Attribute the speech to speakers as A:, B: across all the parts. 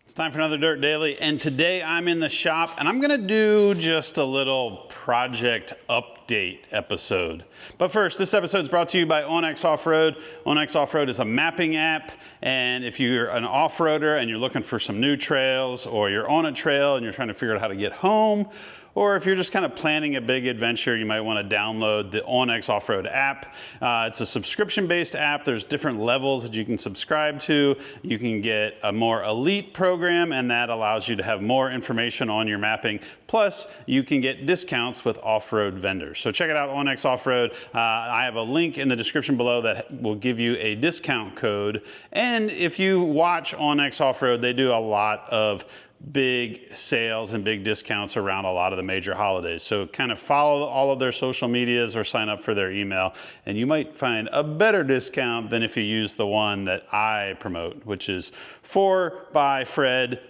A: It's time for another Dirt Daily, and today I'm in the shop and I'm gonna do just a little project update episode. But first, this episode is brought to you by onX Off-Road. onX Off-Road is a mapping app, and if you're an off-roader and you're looking for some new trails, or you're on a trail and you're trying to figure out how to get home, or if you're just kind of planning a big adventure, you might want to download the onX Off-Road app. It's a subscription-based app. There's different levels that you can subscribe to. You can get a more elite program, and that allows you to have more information on your mapping. Plus, you can get discounts with off-road vendors. So check it out, onX Off-Road. I have a link in the description below that will give you a discount code. And if you watch onX Off-Road, they do a lot of big sales and big discounts around a lot of the major holidays. So kind of follow all of their social medias or sign up for their email, and you might find a better discount than if you use the one that I promote, which is 4xFred-20,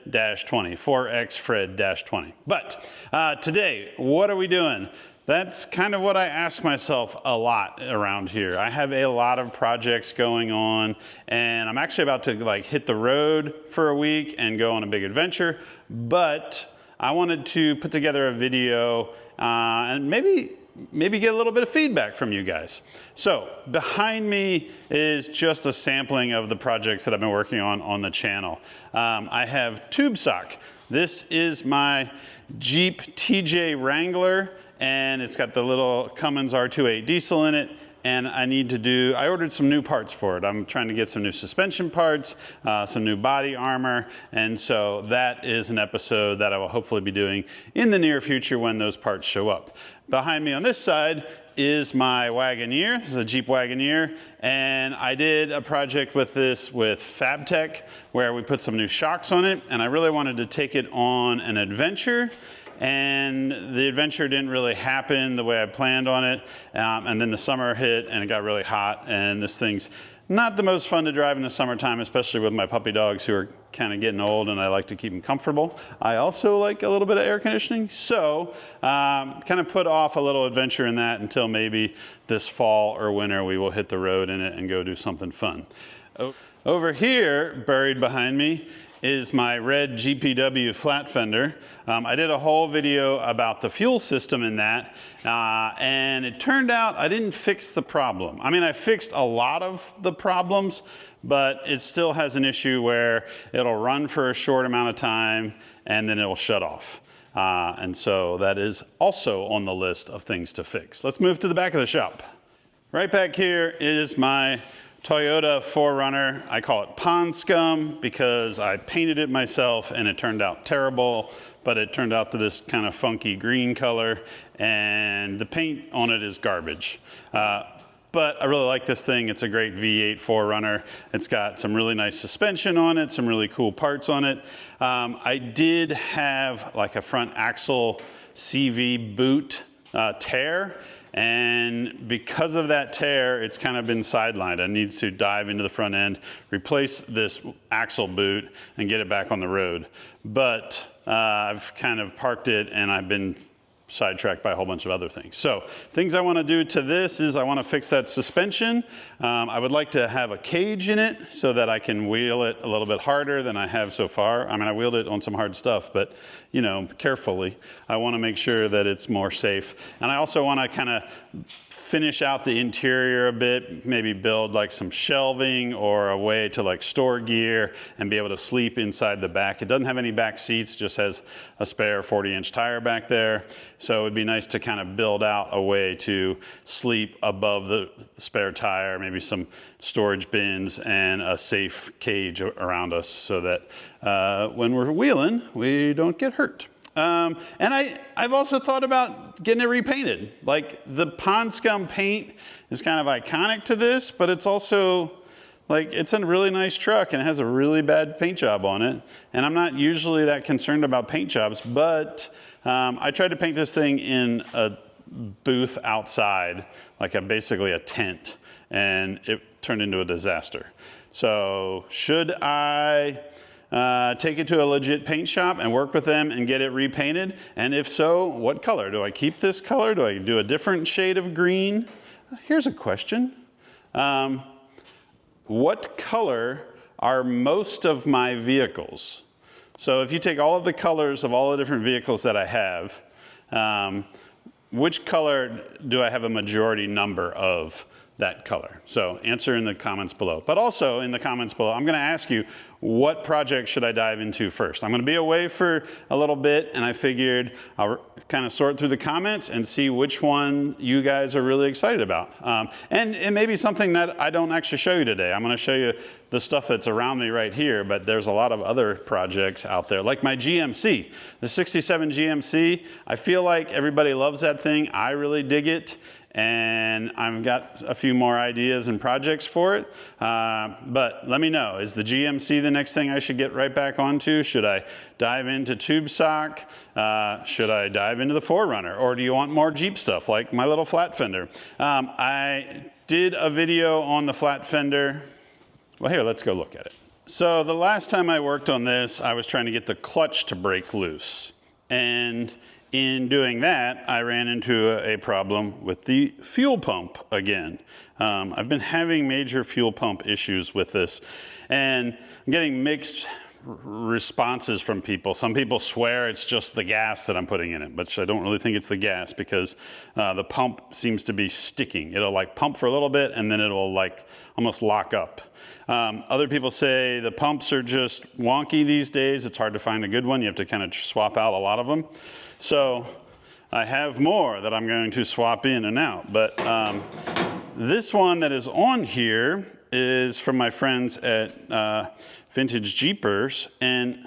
A: 4xFred-20. But today, what are we doing? That's kind of what I ask myself a lot around here. I have a lot of projects going on, and I'm actually about to hit the road for a week and go on a big adventure, but I wanted to put together a video and maybe get a little bit of feedback from you guys. So behind me is just a sampling of the projects that I've been working on the channel. I have Tube Sock. This is my Jeep TJ Wrangler, and it's got the little Cummins R28 diesel in it, and I ordered some new parts for it. I'm trying to get some new suspension parts, some new body armor, and so that is an episode that I will hopefully be doing in the near future when those parts show up. Behind me on this side is my Wagoneer. This is a Jeep Wagoneer, and I did a project with this with Fabtech where we put some new shocks on it, and I really wanted to take it on an adventure. And the adventure didn't really happen the way I planned on it. And then the summer hit and it got really hot, and this thing's not the most fun to drive in the summertime, especially with my puppy dogs who are kind of getting old and I like to keep them comfortable. I also like a little bit of air conditioning. So kind of put off a little adventure in that until maybe this fall or winter we will hit the road in it and go do something fun. Over here, buried behind me, is my red GPW flat fender. I did a whole video about the fuel system in that, and it turned out I didn't fix the problem. I mean, I fixed a lot of the problems, but it still has an issue where it'll run for a short amount of time and then it'll shut off. And so that is also on the list of things to fix. Let's move to the back of the shop. Right back here is my Toyota 4Runner. I call it Pond Scum because I painted it myself and it turned out terrible, but it turned out to this kind of funky green color, and the paint on it is garbage. But I really like this thing. It's a great V8 4Runner. It's got some really nice suspension on it, some really cool parts on it. I did have like a front axle CV boot tear, and because of that tear, it's kind of been sidelined. I need to dive into the front end, replace this axle boot, and get it back on the road. But I've kind of parked it, and I've been sidetracked by a whole bunch of other things. So things I want to do to this is I want to fix that suspension. I would like to have a cage in it so that I can wheel it a little bit harder than I have so far. I mean, I wheeled it on some hard stuff, but you know, carefully. I want to make sure that it's more safe. And I also want to kind of finish out the interior a bit, maybe build like some shelving or a way to like store gear and be able to sleep inside the back. It doesn't have any back seats, just has a spare 40-inch tire back there. So it'd be nice to kind of build out a way to sleep above the spare tire, maybe some storage bins and a safe cage around us so that when we're wheeling, we don't get hurt. And I've also thought about getting it repainted. Like the Pond Scum paint is kind of iconic to this, but it's also like, it's a really nice truck and it has a really bad paint job on it. And I'm not usually that concerned about paint jobs, but I tried to paint this thing in a booth outside, like basically a tent, and it turned into a disaster. So should I take it to a legit paint shop and work with them and get it repainted? And if so, what color? Do I keep this color? Do I do a different shade of green? Here's a question. What color are most of my vehicles? So if you take all of the colors of all the different vehicles that I have, which color do I have a majority number of that color? So answer in the comments below. But also in the comments below, I'm gonna ask you, what project should I dive into first? I'm gonna be away for a little bit, and I figured I'll kind of sort through the comments and see which one you guys are really excited about. And it may be something that I don't actually show you today. I'm gonna show you the stuff that's around me right here, but there's a lot of other projects out there, like my GMC, the 67 GMC. I feel like everybody loves that thing. I really dig it. And I've got a few more ideas and projects for it. But let me know, is the GMC the next thing I should get right back onto? Should I dive into TubeSock? Should I dive into the 4Runner? Or do you want more Jeep stuff, like my little flat fender? I did a video on the flat fender. Well, here, let's go look at it. So the last time I worked on this, I was trying to get the clutch to break loose. And in doing that, I ran into a problem with the fuel pump again. I've been having major fuel pump issues with this, and I'm getting mixed responses from people. Some people swear it's just the gas that I'm putting in it, but I don't really think it's the gas, because the pump seems to be sticking. It'll like pump for a little bit and then it'll like almost lock up. Other people say the pumps are just wonky these days. It's hard to find a good one. You have to kind of swap out a lot of them. So I have more that I'm going to swap in and out. But this one that is on here is from my friends at Vintage Jeepers, and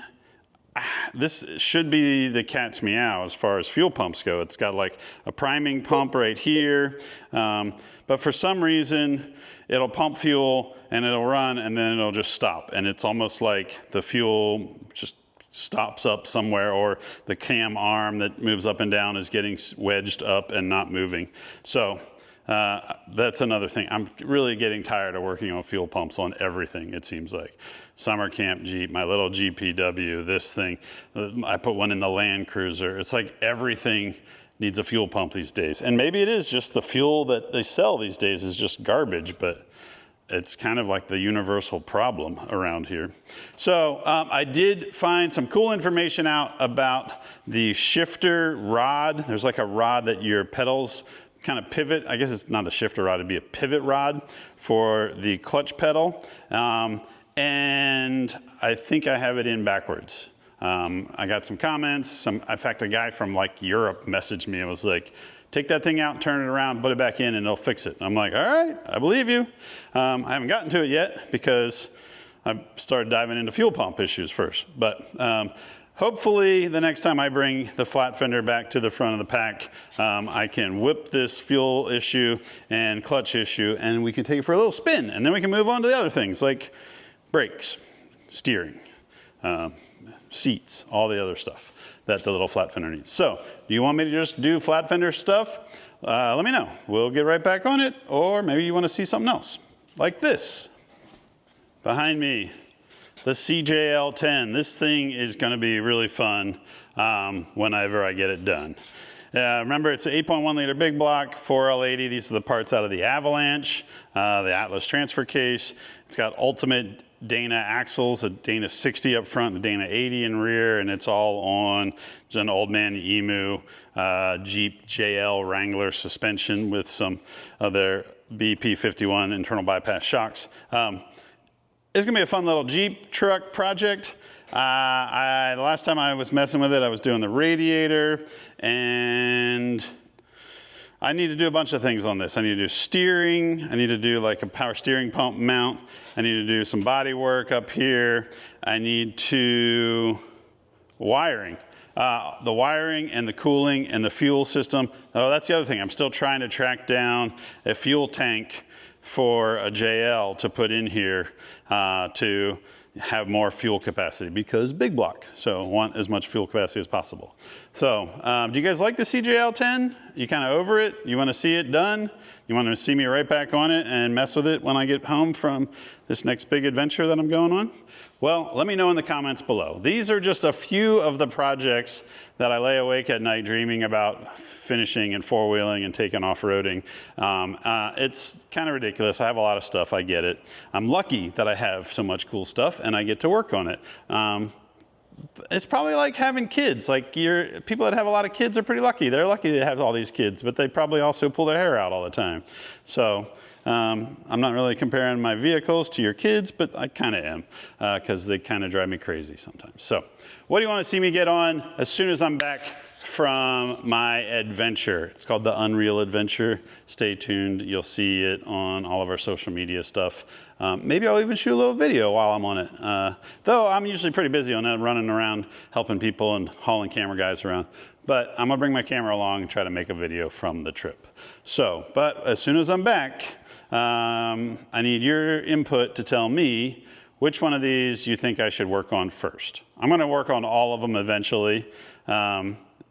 A: this should be the cat's meow as far as fuel pumps go. It's got like a priming pump right here, but for some reason it'll pump fuel and it'll run and then it'll just stop, and it's almost like the fuel just stops up somewhere, or the cam arm that moves up and down is getting wedged up and not moving. So that's another thing. I'm really getting tired of working on fuel pumps on everything, it seems like. Summer Camp Jeep, my little GPW, this thing. I put one in the Land Cruiser. It's like everything needs a fuel pump these days. And maybe it is just the fuel that they sell these days is just garbage, but it's kind of like the universal problem around here. So I did find some cool information out about the shifter rod. There's like a rod that your pedals kind of pivot. I guess it's not a shifter rod, it'd be a pivot rod for the clutch pedal. And I think I have it in backwards. I got some comments. In fact, a guy from like Europe messaged me and was like, take that thing out, turn it around, put it back in, and it'll fix it. And I'm like, all right, I believe you. I haven't gotten to it yet because I started diving into fuel pump issues first. But hopefully the next time I bring the flat fender back to the front of the pack, I can whip this fuel issue and clutch issue, and we can take it for a little spin. And then we can move on to the other things like brakes, steering, seats, all the other stuff that the little flat fender needs. So, do you want me to just do flat fender stuff? Let me know. We'll get right back on it, or maybe you want to see something else, like this. Behind me, the CJL10. This thing is going to be really fun whenever I get it done. Remember, it's an 8.1 liter big block, 4L80. These are the parts out of the Avalanche, the Atlas transfer case. It's got ultimate Dana axles, a Dana 60 up front, a Dana 80 in rear, and it's all on an Old Man Emu Jeep JL Wrangler suspension with some other BP51 internal bypass shocks. It's gonna be a fun little Jeep truck project. The last time I was messing with it, I was doing the radiator, and I need to do a bunch of things on this. I need to do steering. I need to do like a power steering pump mount. I need to do some body work up here. I need to wiring. The wiring and the cooling and the fuel system. Oh, that's the other thing. I'm still trying to track down a fuel tank for a JL to put in here to have more fuel capacity, because big block, so want as much fuel capacity as possible. So do you guys like the CJL10? You kind of over it? You want to see it done? You want to see me right back on it and mess with it when I get home from this next big adventure that I'm going on? Well, let me know in the comments below. These are just a few of the projects that I lay awake at night dreaming about finishing and four-wheeling and taking off-roading. It's kind of ridiculous. I have a lot of stuff, I get it. I'm lucky that I have so much cool stuff and I get to work on it. it's probably like having kids. Like people that have a lot of kids are pretty lucky. They're lucky to have all these kids, but they probably also pull their hair out all the time. So I'm not really comparing my vehicles to your kids, but I kind of am because they kind of drive me crazy sometimes. So what do you want to see me get on as soon as I'm back from my adventure? It's called the Unreal Adventure. Stay tuned. You'll see it on all of our social media stuff. Maybe I'll even shoot a little video while I'm on it. Though I'm usually pretty busy on that, running around helping people and hauling camera guys around. But I'm gonna bring my camera along and try to make a video from the trip. So, but as soon as I'm back, I need your input to tell me which one of these you think I should work on first. I'm gonna work on all of them eventually.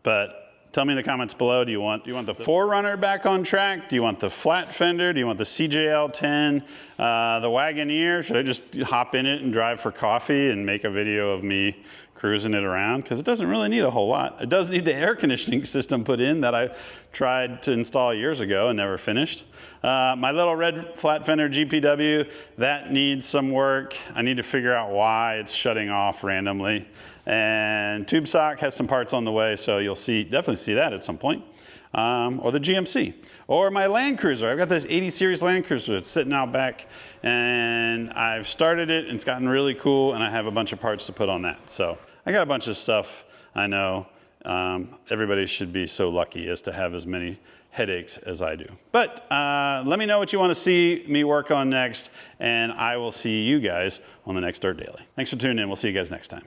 A: But tell me in the comments below, do you want the 4Runner back on track? Do you want the flat fender? Do you want the CJL10? The Wagoneer? Should I just hop in it and drive for coffee and make a video of me cruising it around? Because it doesn't really need a whole lot. It does need the air conditioning system put in that I tried to install years ago and never finished. My little red flat fender GPW, that needs some work. I need to figure out why it's shutting off randomly. And Tube Sock has some parts on the way, so you'll definitely see that at some point. Or the GMC, or my Land Cruiser. I've got this 80 series Land Cruiser that's sitting out back, and I've started it, and it's gotten really cool, and I have a bunch of parts to put on that. So I got a bunch of stuff. I know everybody should be so lucky as to have as many headaches as I do. But let me know what you want to see me work on next, and I will see you guys on the next Dirt Daily. Thanks for tuning in. We'll see you guys next time.